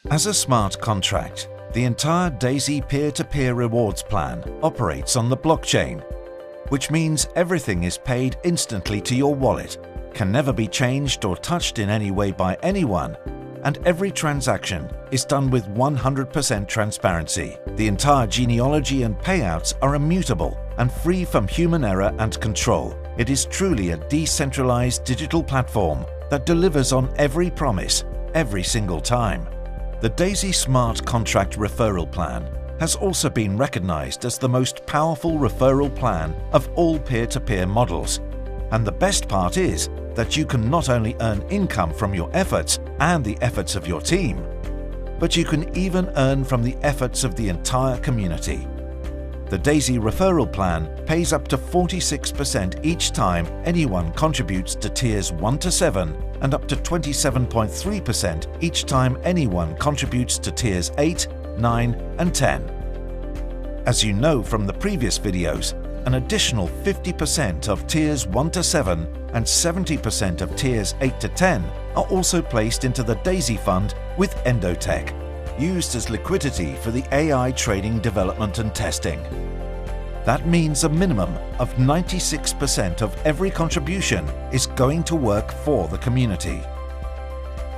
As a smart contract, the entire Daisy peer-to-peer rewards plan operates on the blockchain, which means everything is paid instantly to your wallet, can never be changed or touched in any way by anyone, and every transaction is done with 100% transparency. The entire genealogy and payouts are immutable and free from human error and control. It is truly a decentralized digital platform that delivers on every promise, every single time. The Daisy Smart Contract Referral Plan has also been recognized as the most powerful referral plan of all peer-to-peer models. And the best part is that you can not only earn income from your efforts and the efforts of your team, but you can even earn from the efforts of the entire community. The Daisy Referral Plan pays up to 46% each time anyone contributes to tiers 1 to 7 and up to 27.3% each time anyone contributes to tiers 8, 9 and 10. As you know from the previous videos, an additional 50% of tiers 1 to 7 and 70% of tiers 8 to 10 are also placed into the Daisy Fund with Endotech, used as liquidity for the AI trading development and testing. That means a minimum of 96% of every contribution is going to work for the community.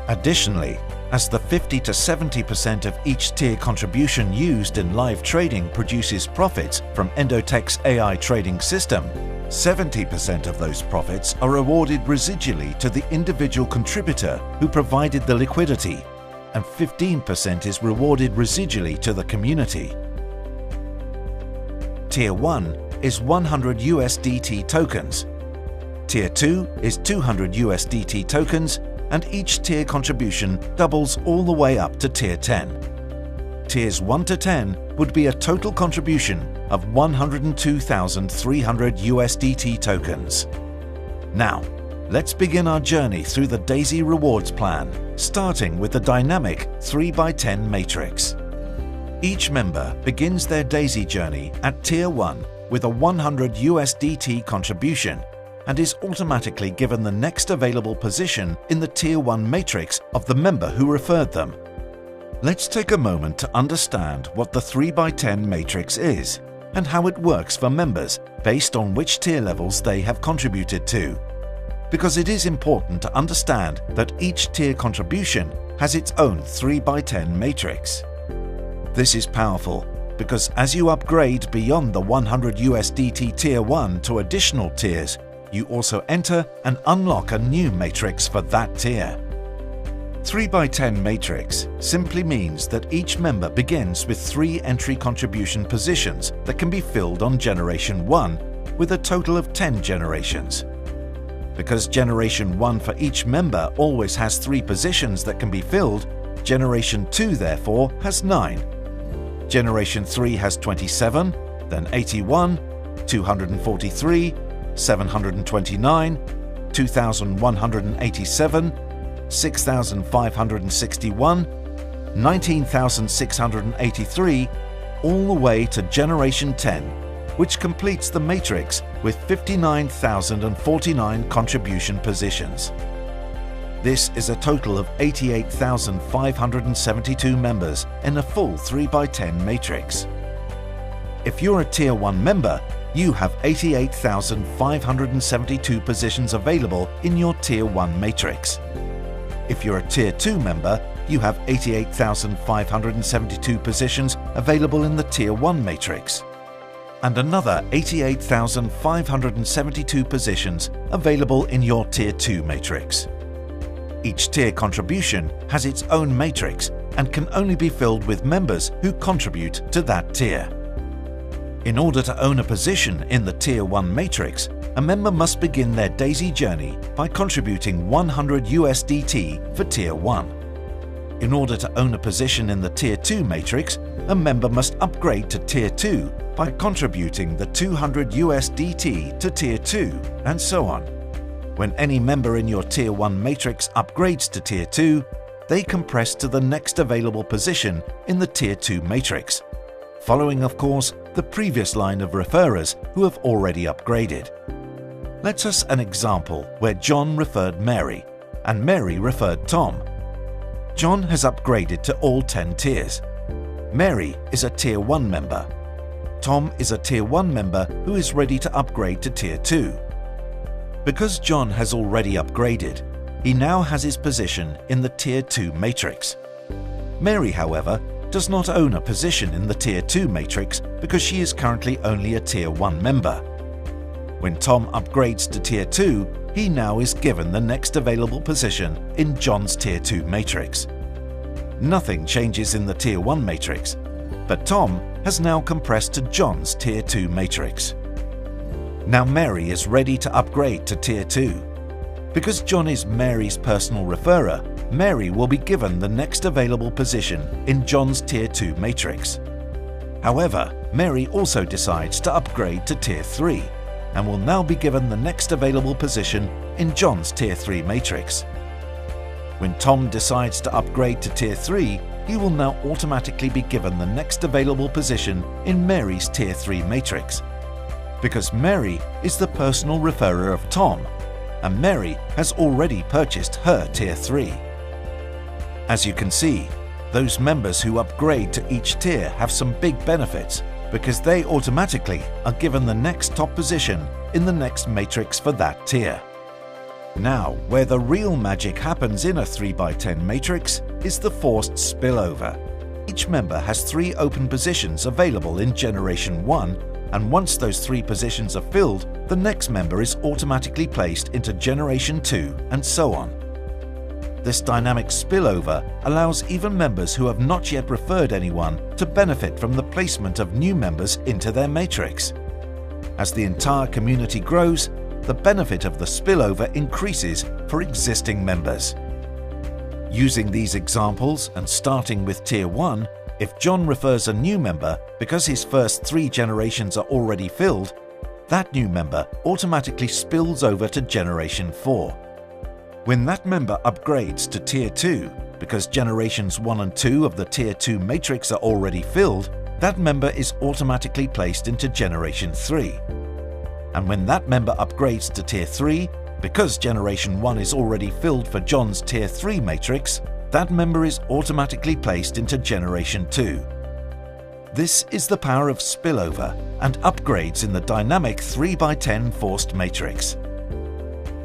Additionally, as the 50 to 70% of each tier contribution used in live trading produces profits from Endotech's AI trading system, 70% of those profits are awarded residually to the individual contributor who provided the liquidity, and 15% is rewarded residually to the community. Tier 1 is 100 USDT tokens. Tier 2 is 200 USDT tokens, and each tier contribution doubles all the way up to Tier 10. Tiers 1 to 10 would be a total contribution of 102,300 USDT tokens. Now, let's begin our journey through the Daisy Rewards Plan, starting with the dynamic 3x10 matrix. Each member begins their Daisy journey at Tier 1 with a 100 USDT contribution and is automatically given the next available position in the Tier 1 matrix of the member who referred them. Let's take a moment to understand what the 3x10 matrix is and how it works for members based on which tier levels they have contributed to. Because it is important to understand that each tier contribution has its own 3x10 matrix. This is powerful because as you upgrade beyond the 100 USDT Tier 1 to additional tiers, you also enter and unlock a new matrix for that tier. 3x10 matrix simply means that each member begins with 3 entry contribution positions that can be filled on Generation 1 with a total of 10 generations. Because Generation 1 for each member always has 3 positions that can be filled, Generation 2 therefore has 9. Generation 3 has 27, then 81, 243, 729, 2,187, 6,561, 19,683, all the way to Generation 10, which completes the matrix with 59,049 contribution positions. This is a total of 88,572 members in a full 3x10 matrix. If you're a Tier 1 member, you have 88,572 positions available in your Tier 1 matrix. If you're a Tier 2 member, you have 88,572 positions available in the Tier 1 matrix, and another 88,572 positions available in your Tier 2 matrix. Each tier contribution has its own matrix and can only be filled with members who contribute to that tier. In order to own a position in the Tier 1 matrix, a member must begin their Daisy journey by contributing 100 USDT for Tier 1. In order to own a position in the Tier 2 matrix, a member must upgrade to Tier 2 by contributing the 200 USDT to Tier 2, and so on. When any member in your Tier 1 matrix upgrades to Tier 2, they compress to the next available position in the Tier 2 matrix, following, of course, the previous line of referrers who have already upgraded. Let's us an example where John referred Mary and Mary referred Tom. John has upgraded to all 10 tiers. Mary is a Tier 1 member. Tom is a Tier 1 member who is ready to upgrade to Tier 2. Because John has already upgraded, he now has his position in the Tier 2 matrix. Mary, however, does not own a position in the Tier 2 matrix because she is currently only a Tier 1 member. When Tom upgrades to Tier 2, he now is given the next available position in John's Tier 2 matrix. Nothing changes in the Tier 1 matrix, but Tom has now compressed to John's Tier 2 matrix. Now Mary is ready to upgrade to Tier 2. Because John is Mary's personal referrer, Mary will be given the next available position in John's Tier 2 matrix. However, Mary also decides to upgrade to Tier 3 and will now be given the next available position in John's Tier 3 matrix. When Tom decides to upgrade to Tier 3, he will now automatically be given the next available position in Mary's Tier 3 matrix. Because Mary is the personal referrer of Tom, and Mary has already purchased her Tier 3. As you can see, those members who upgrade to each tier have some big benefits because they automatically are given the next top position in the next matrix for that tier. Now, where the real magic happens in a 3x10 matrix is the forced spillover. Each member has 3 open positions available in Generation 1, and once those 3 positions are filled, the next member is automatically placed into Generation 2 and so on. This dynamic spillover allows even members who have not yet referred anyone to benefit from the placement of new members into their matrix. As the entire community grows, the benefit of the spillover increases for existing members. Using these examples and starting with Tier 1, if John refers a new member because his first 3 generations are already filled, that new member automatically spills over to Generation 4. When that member upgrades to Tier 2, because Generations 1 and 2 of the Tier 2 matrix are already filled, that member is automatically placed into Generation 3. And when that member upgrades to Tier 3, because Generation 1 is already filled for John's Tier 3 matrix, that member is automatically placed into Generation 2. This is the power of spillover and upgrades in the dynamic 3x10 forced matrix.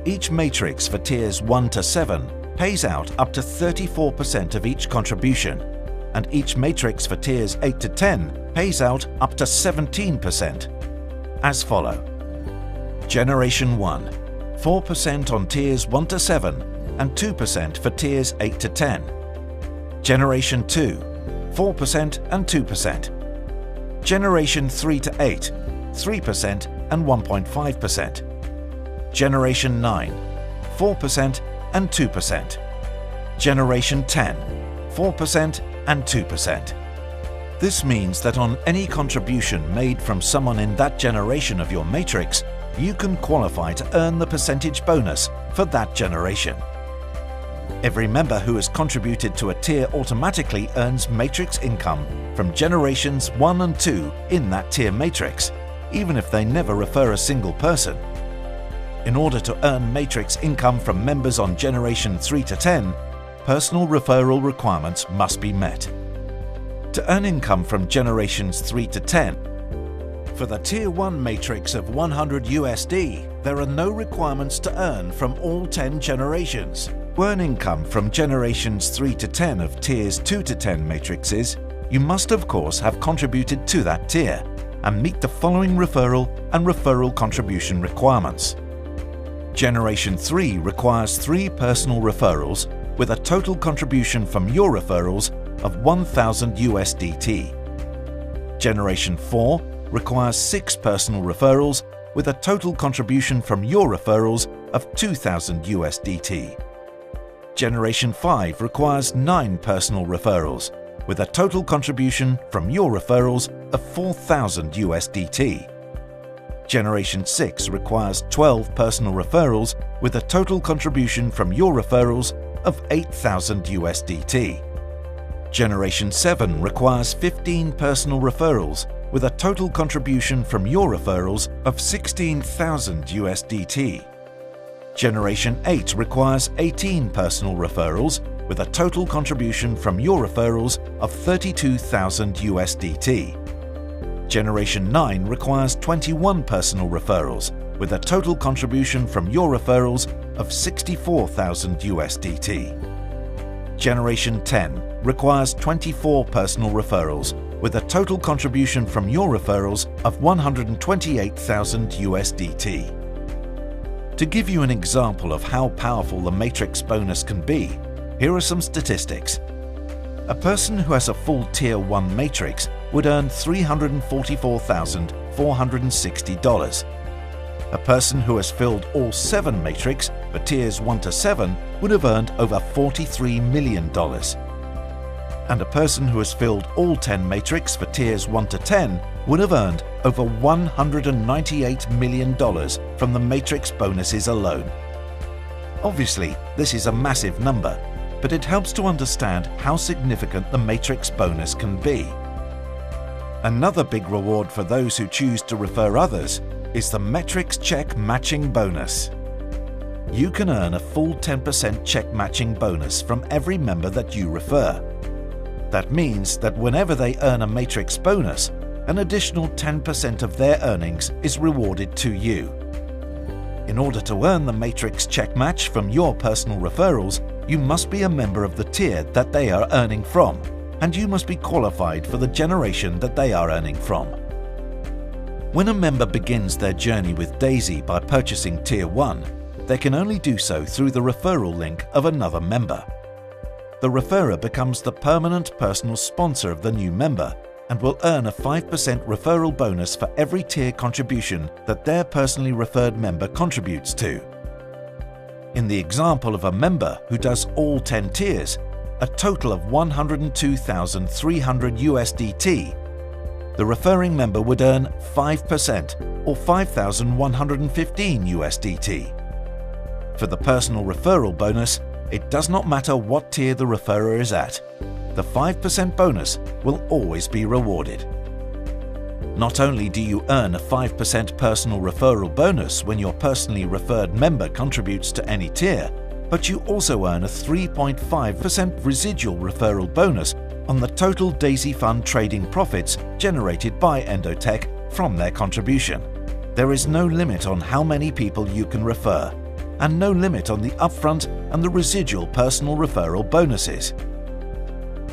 Each matrix for tiers 1 to 7 pays out up to 34% of each contribution, and each matrix for tiers 8 to 10 pays out up to 17%. As follow: Generation 1, 4% on tiers 1 to 7 and 2% for tiers 8 to 10. Generation 2, 4% and 2%. Generation 3 to 8, 3% and 1.5%. Generation 9, 4% and 2%. Generation 10, 4% and 2%. This means that on any contribution made from someone in that generation of your matrix, you can qualify to earn the percentage bonus for that generation. Every member who has contributed to a tier automatically earns matrix income from generations 1 and 2 in that tier matrix, even if they never refer a single person. In order to earn matrix income from members on Generation 3 to 10, personal referral requirements must be met. To earn income from Generations 3 to 10, for the Tier 1 matrix of 100 USD, there are no requirements to earn from all 10 generations. To earn income from Generations 3 to 10 of Tiers 2 to 10 matrices, you must of course have contributed to that tier and meet the following referral and referral contribution requirements. Generation 3 requires 3 personal referrals with a total contribution from your referrals of 1,000 USDT. Generation 4 requires 6 personal referrals with a total contribution from your referrals of 2,000 USDT. Generation 5 requires 9 personal referrals with a total contribution from your referrals of 4,000 USDT. Generation 6 requires 12 personal referrals with a total contribution from your referrals of 8,000 USDT. Generation 7 requires 15 personal referrals with a total contribution from your referrals of 16,000 USDT. Generation 8 requires 18 personal referrals with a total contribution from your referrals of 32,000 USDT. Generation 9 requires 21 personal referrals, with a total contribution from your referrals of 64,000 USDT. Generation 10 requires 24 personal referrals, with a total contribution from your referrals of 128,000 USDT. To give you an example of how powerful the matrix bonus can be, here are some statistics. A person who has a full Tier 1 matrix would earn $344,460. A person who has filled all 7 matrix for Tiers 1 to 7 would have earned over $43 million. And a person who has filled all 10 matrix for Tiers 1 to 10 would have earned over $198 million from the matrix bonuses alone. Obviously, this is a massive number, but it helps to understand how significant the matrix bonus can be. Another big reward for those who choose to refer others is the Metrics Check Matching Bonus. You can earn a full 10% check matching bonus from every member that you refer. That means that whenever they earn a matrix bonus, an additional 10% of their earnings is rewarded to you. In order to earn the matrix check match from your personal referrals, you must be a member of the tier that they are earning from, and you must be qualified for the generation that they are earning from. When a member begins their journey with Daisy by purchasing Tier 1, they can only do so through the referral link of another member. The referrer becomes the permanent personal sponsor of the new member and will earn a 5% referral bonus for every tier contribution that their personally referred member contributes to. In the example of a member who does all 10 tiers, a total of 102,300 USDT, the referring member would earn 5% or 5,115 USDT. For the personal referral bonus, it does not matter what tier the referrer is at. The 5% bonus will always be rewarded. Not only do you earn a 5% personal referral bonus when your personally referred member contributes to any tier, but you also earn a 3.5% residual referral bonus on the total Daisy Fund trading profits generated by Endotech from their contribution. There is no limit on how many people you can refer, and no limit on the upfront and the residual personal referral bonuses.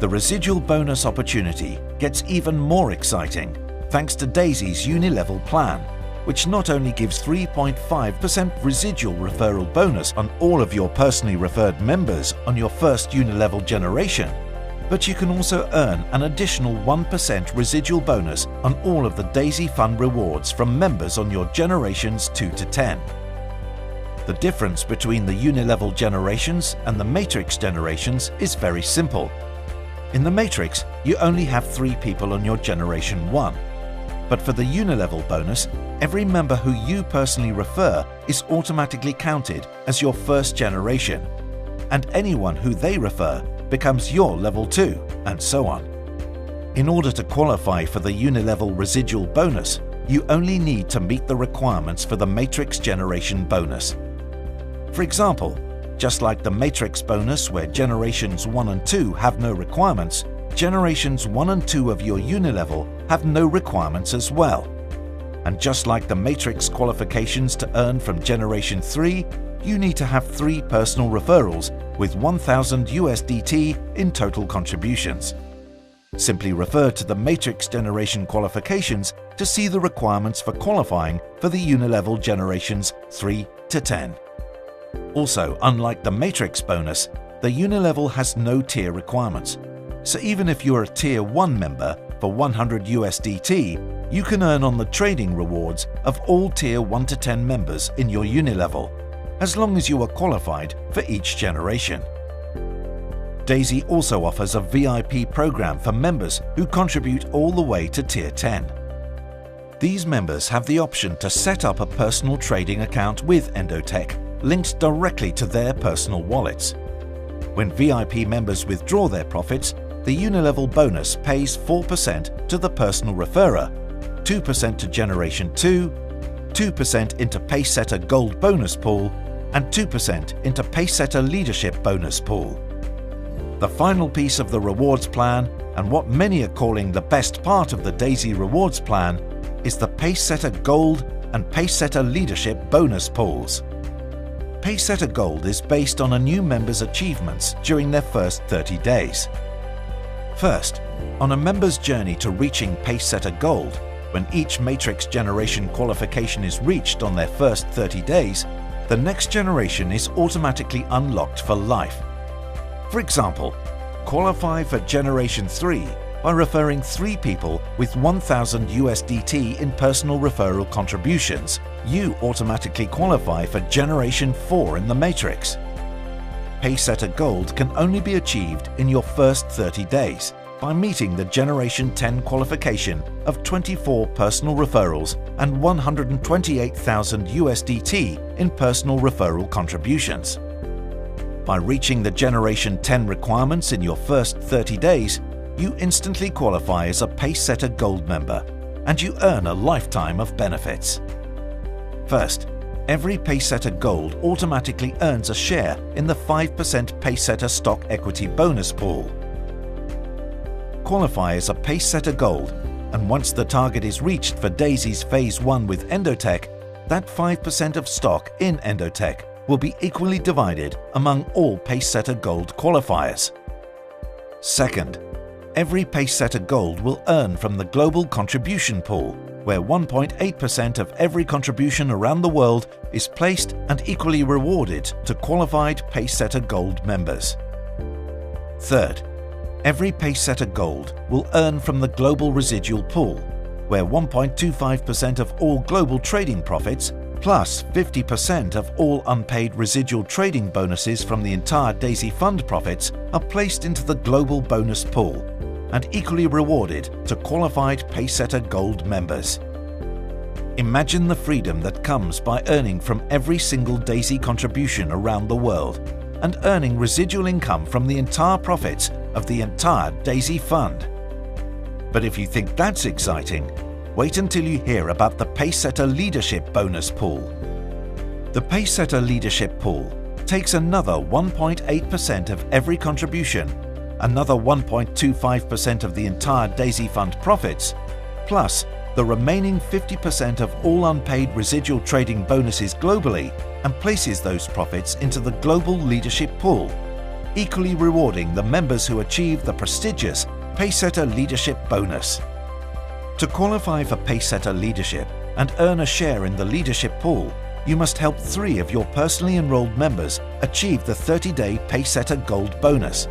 The residual bonus opportunity gets even more exciting thanks to Daisy's Unilevel plan, which not only gives 3.5% residual referral bonus on all of your personally referred members on your first Unilevel generation, but you can also earn an additional 1% residual bonus on all of the Daisy Fund rewards from members on your generations 2 to 10. The difference between the Unilevel generations and the Matrix generations is very simple. In the Matrix, you only have 3 people on your generation 1. But for the Unilevel bonus, every member who you personally refer is automatically counted as your first generation, and anyone who they refer becomes your level 2, and so on. In order to qualify for the Unilevel residual bonus, you only need to meet the requirements for the Matrix generation bonus. For example, just like the Matrix bonus where generations 1 and 2 have no requirements, generations 1 and 2 of your Unilevel have no requirements as well. And just like the Matrix qualifications to earn from generation 3, you need to have 3 personal referrals with 1,000 USDT in total contributions. Simply refer to the Matrix generation qualifications to see the requirements for qualifying for the Unilevel generations 3 to 10. Also, unlike the Matrix bonus, the Unilevel has no tier requirements. So even if you're a Tier 1 member for 100 USDT, you can earn on the trading rewards of all Tier 1 to 10 members in your Unilevel, as long as you are qualified for each generation. Daisy also offers a VIP program for members who contribute all the way to Tier 10. These members have the option to set up a personal trading account with Endotech, linked directly to their personal wallets. When VIP members withdraw their profits, the Unilevel bonus pays 4% to the personal referrer, 2% to Generation 2, 2% into Pacesetter Gold bonus pool, and 2% into Pacesetter Leadership bonus pool. The final piece of the rewards plan, and what many are calling the best part of the Daisy rewards plan, is the Pacesetter Gold and Pacesetter Leadership bonus pools. Pacesetter Gold is based on a new member's achievements during their first 30 days. First, on a member's journey to reaching Pacesetter Gold, when each matrix generation qualification is reached on their first 30 days, the next generation is automatically unlocked for life. For example, qualify for Generation 3 by referring 3 people with 1,000 USDT in personal referral contributions. You automatically qualify for Generation 4 in the matrix. Pacesetter Gold can only be achieved in your first 30 days by meeting the Generation 10 qualification of 24 personal referrals and 128,000 USDT in personal referral contributions. By reaching the Generation 10 requirements in your first 30 days, you instantly qualify as a Pacesetter Gold member, and you earn a lifetime of benefits. First, every Pacesetter Gold automatically earns a share in the 5% Pacesetter Stock Equity Bonus Pool. Qualify as a Pacesetter Gold, and once the target is reached for Daisy's Phase 1 with Endotech, that 5% of stock in Endotech will be equally divided among all Pacesetter Gold qualifiers. Second, every Pacesetter Gold will earn from the Global Contribution Pool, where 1.8% of every contribution around the world is placed and equally rewarded to qualified Pacesetter Gold members. Third, every Pacesetter Gold will earn from the Global Residual Pool, where 1.25% of all global trading profits plus 50% of all unpaid residual trading bonuses from the entire Daisy Fund profits are placed into the Global Bonus Pool and equally rewarded to qualified Pacesetter Gold members. Imagine the freedom that comes by earning from every single Daisy contribution around the world and earning residual income from the entire profits of the entire Daisy Fund. But if you think that's exciting, wait until you hear about the Pacesetter Leadership Bonus Pool. The Pacesetter Leadership Pool takes another 1.8% of every contribution, another 1.25% of the entire Daisy Fund profits, plus the remaining 50% of all unpaid residual trading bonuses globally, and places those profits into the Global Leadership Pool, equally rewarding the members who achieve the prestigious Pacesetter Leadership Bonus. To qualify for Pacesetter Leadership and earn a share in the Leadership Pool, you must help 3 of your personally enrolled members achieve the 30-day Pacesetter Gold bonus.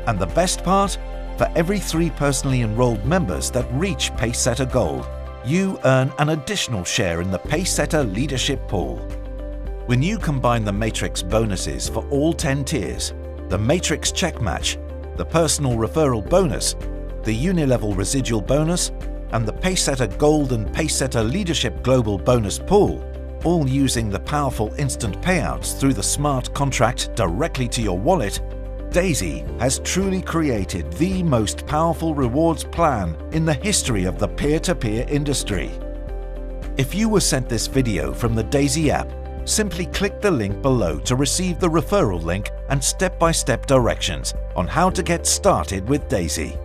And the best part? For every 3 personally enrolled members that reach Pacesetter Gold, you earn an additional share in the Pacesetter Leadership Pool. When you combine the Matrix bonuses for all 10 tiers, the Matrix Check Match, the Personal Referral Bonus, the Unilevel Residual Bonus, and the Pacesetter Gold and Pacesetter Leadership Global Bonus Pool, all using the powerful instant payouts through the smart contract directly to your wallet, Daisy has truly created the most powerful rewards plan in the history of the peer-to-peer industry. If you were sent this video from the Daisy app, simply click the link below to receive the referral link and step-by-step directions on how to get started with Daisy.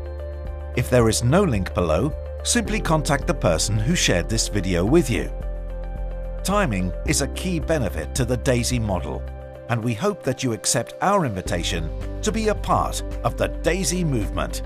If there is no link below, simply contact the person who shared this video with you. Timing is a key benefit to the Daisy model, and we hope that you accept our invitation to be a part of the Daisy movement.